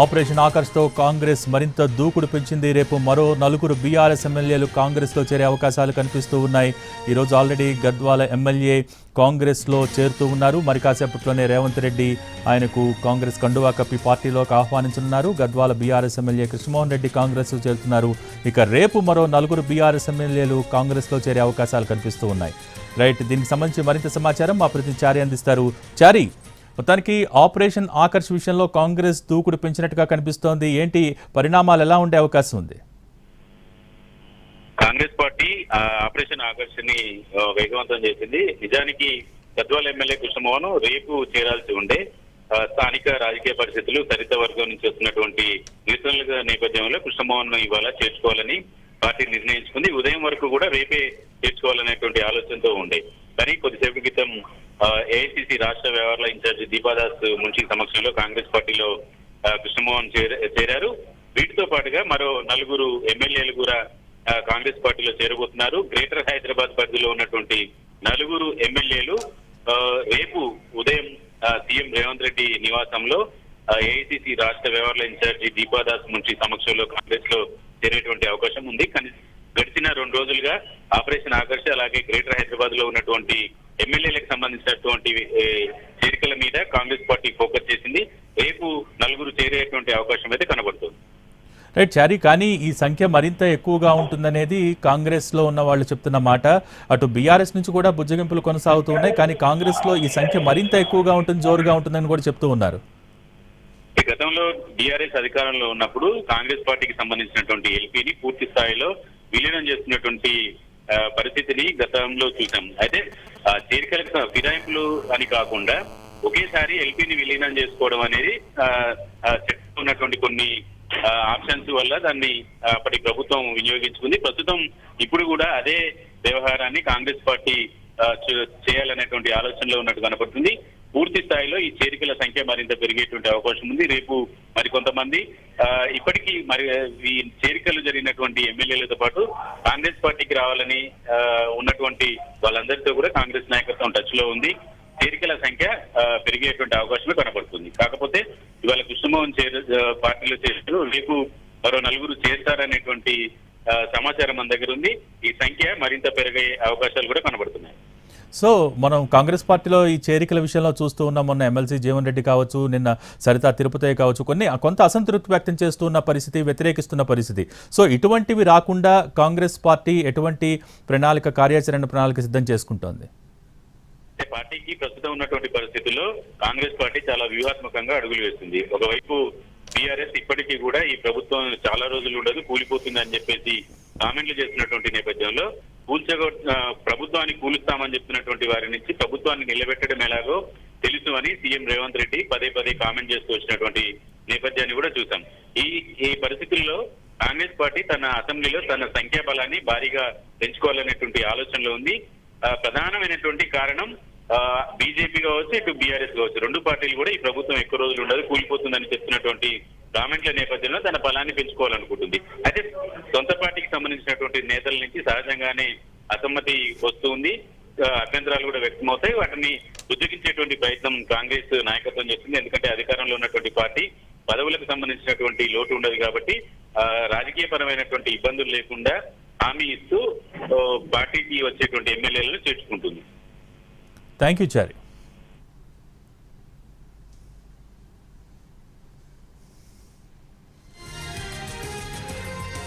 Operation ఆకర్ష్తో Congress మరింత దూకుడు పెంచింది. రేపు మరో 4 బీఆర్ఎస్ ఎమ్మెల్యేలు కాంగ్రెస్లో చేరే అవకాశాలు కనిపిస్తూ ఉన్నాయి. ఈరోజు ఆల్రెడీ గద్వాల ఎమ్మెల్యే కాంగ్రెస్లో చేరుతూ ఉన్నారు. మరి కాసేపట్లోనే రేవంత్ రెడ్డి ఆయనకు కాంగ్రెస్ కండువా కప్పి పార్టీలోకి ఆహ్వానించనున్నారు. గద్వాల బీఆర్ఎస్ ఎమ్మెల్యే కృష్ణమోహన్ రెడ్డి కాంగ్రెస్లో చేరుతున్నారు. ఇక రేపు మరో 4 బీఆర్ఎస్ ఎమ్మెల్యేలు కాంగ్రెస్లో చేరే అవకాశాలు కనిపిస్తూ ఉన్నాయి. రైట్, దీనికి సంబంధించి మరింత సమాచారం మా ప్రతినిధి చారి అందిస్తారు. చారి, మొత్తానికి ఆపరేషన్ ఆకర్ష్ విషయంలో కాంగ్రెస్ దూకుడు పెంచినట్టుగా కనిపిస్తోంది. ఏంటి పరిణామాలు ఎలా ఉండే అవకాశం ఉంది? కాంగ్రెస్ పార్టీ ఆపరేషన్ ఆకర్ష్ ని వేగవంతం చేసింది. నిజానికి గద్వాల ఎమ్మెల్యే కృష్ణమోహన్ రేపు చేరాల్సి ఉండే స్థానిక రాజకీయ పరిస్థితులు దళిత వర్గం నుంచి వస్తున్నటువంటి నిరసనల నేపథ్యంలో కృష్ణమోహన్ ఇవాళ చేర్చుకోవాలని పార్టీ నిర్ణయించుకుంది. ఉదయం వరకు కూడా రేపే చేర్చుకోవాలనేటువంటి ఆలోచనతో ఉండే. కానీ కొద్దిసేపు క్రితం ఏఐసిసి రాష్ట్ర వ్యవహారాల ఇన్ఛార్జి దీపాదాస్ మున్షి సమక్షంలో కాంగ్రెస్ పార్టీలో కృష్ణమోహన్ చేరారు. వీటితో పాటుగా మరో 4 ఎమ్మెల్యేలు కూడా కాంగ్రెస్ పార్టీలో చేరబోతున్నారు. గ్రేటర్ హైదరాబాద్ పరిధిలో ఉన్నటువంటి 4 ఎమ్మెల్యేలు రేపు ఉదయం సీఎం రేవంత్ రెడ్డి నివాసంలో ఏఐసిసి రాష్ట్ర వ్యవహారాల ఇన్ఛార్జి దీపాదాస్ మున్షి సమక్షంలో కాంగ్రెస్ లో చేరేటువంటి అవకాశం ఉంది. కానీ గడిచిన 2 రోజులుగా ఆపరేషన్ ఆకర్ష్ అలాగే గ్రేటర్ హైదరాబాద్ లో ఉన్నటువంటి ఎమ్మెల్యేలకు సంబంధించినటువంటి చేరికల మీద కాంగ్రెస్ పార్టీ ఫోకస్ చేసింది. రేపు 4 చేరేటువంటి అవకాశం అయితే కనబడుతుంది. రైట్ చారి, కానీ ఈ సంఖ్య మరింత ఎక్కువగా ఉంటుందనేది కాంగ్రెస్లో ఉన్న వాళ్ళు చెప్తున్న మాట. అటు బీఆర్ఎస్ నుంచి కూడా బుజ్జగింపులు కొనసాగుతూ ఉన్నాయి. కానీ కాంగ్రెస్లో ఈ సంఖ్య మరింత ఎక్కువగా ఉంటుంది, జోరుగా ఉంటుందని కూడా చెప్తూ ఉన్నారు. గతంలో బీఆర్ఎస్ అధికారంలో ఉన్నప్పుడు కాంగ్రెస్ పార్టీకి సంబంధించినటువంటి ఎల్పీని పూర్తి స్థాయిలో విలీనం చేస్తున్నటువంటి పరిస్థితిని గతంలో చూసాం. అయితే చేరికలకు ఫిరాయింపులు అని కాకుండా ఒకేసారి ఎల్పీని విలీనం చేసుకోవడం అనేది ఉన్నటువంటి కొన్ని ఆప్షన్స్ వల్ల దాన్ని అప్పటి ప్రభుత్వం వినియోగించుకుంది. ప్రస్తుతం ఇప్పుడు కూడా అదే వ్యవహారాన్ని కాంగ్రెస్ పార్టీ చేయాలనేటువంటి ఆలోచనలో ఉన్నట్టు కనపడుతుంది. పూర్తి స్థాయిలో ఈ చేరికల సంఖ్య మరింత పెరిగేటువంటి అవకాశం ఉంది. రేపు మరికొంతమంది ఇప్పటికీ మరి ఈ చేరికలు జరిగినటువంటి ఎమ్మెల్యేలతో పాటు కాంగ్రెస్ పార్టీకి రావాలని ఉన్నటువంటి వాళ్ళందరితో కూడా కాంగ్రెస్ నాయకత్వం టచ్ లో ఉంది. చేరికల సంఖ్య పెరిగేటువంటి అవకాశమే కనబడుతుంది. కాకపోతే ఇవాళ కృష్ణమోహన్ పార్టీలో చేరారు, రేపు మరో 4 చేస్తారనేటువంటి సమాచారం మన దగ్గర ఉంది. ఈ సంఖ్య మరింత పెరిగే అవకాశాలు కూడా కనబడుతున్నాయి. సో మనం కాంగ్రెస్ పార్టీలో ఈ చేరికల విషయంలో చూస్తూ ఉన్నాం. మొన్న ఎమ్మెల్సీ జీవన్ రెడ్డి కావచ్చు, నిన్న సరితా తిరుపతి కావచ్చు, కొంత అసంతృప్తి వ్యక్తం చేస్తున్న పరిస్థితి, వ్యతిరేకిస్తున్న పరిస్థితి. సో ఇటువంటివి రాకుండా కాంగ్రెస్ పార్టీ ఎటువంటి కార్యాచరణ ప్రణాళిక సిద్ధం చేసుకుంటోంది? పార్టీకి ప్రస్తుతం ఉన్నటువంటి పరిస్థితుల్లో కాంగ్రెస్ పార్టీ చాలా వ్యూహాత్మకంగా అడుగులు వేస్తుంది. ఒకవైపు బీఆర్ఎస్ ఇప్పటికీ కూడా ఈ ప్రభుత్వం చాలా రోజులు ఉండదు, కూలిపోతుంది అని చెప్పేసి కామెంట్లు చేస్తున్నటువంటి నేపథ్యంలో ప్రభుత్వాన్ని కూలుస్తామని చెప్తున్నటువంటి వారి నుంచి ప్రభుత్వాన్ని నిలబెట్టడం ఎలాగో తెలుసు అని సీఎం రేవంత్ రెడ్డి పదే కామెంట్ చేస్తూ వచ్చినటువంటి నేపథ్యాన్ని కూడా చూసాం. ఈ పరిస్థితుల్లో కాంగ్రెస్ పార్టీ తన అసెంబ్లీలో తన సంఖ్యాబలాన్ని భారీగా పెంచుకోవాలనేటువంటి ఆలోచనలో ఉంది. ప్రధానమైనటువంటి కారణం బీజేపీ కావచ్చు, ఇటు బీఆర్ఎస్ కావచ్చు, 2 పార్టీలు కూడా ఈ ప్రభుత్వం ఎక్కువ రోజులు ఉండదు, కూలిపోతుందని చెప్తున్నటువంటి కామెంట్ల నేపథ్యంలో తన బలాన్ని పెంచుకోవాలనుకుంటుంది. అయితే సొంత పార్టీకి సంబంధించినటువంటి నేతల నుంచి సహజంగానే అసమ్మతి వస్తుంది, అభ్యంతరాలు కూడా వ్యక్తమవుతాయి. వాటిని ఉద్యోగించేటువంటి ప్రయత్నం కాంగ్రెస్ నాయకత్వం చేస్తుంది. ఎందుకంటే అధికారంలో ఉన్నటువంటి పార్టీ పదవులకు సంబంధించినటువంటి లోటు ఉండదు కాబట్టి రాజకీయ పరమైనటువంటి ఇబ్బందులు లేకుండా హామీ ఇస్తూ పార్టీకి వచ్చేటువంటి ఎమ్మెల్యేలను చేర్చుకుంటుంది. Thank you Chari.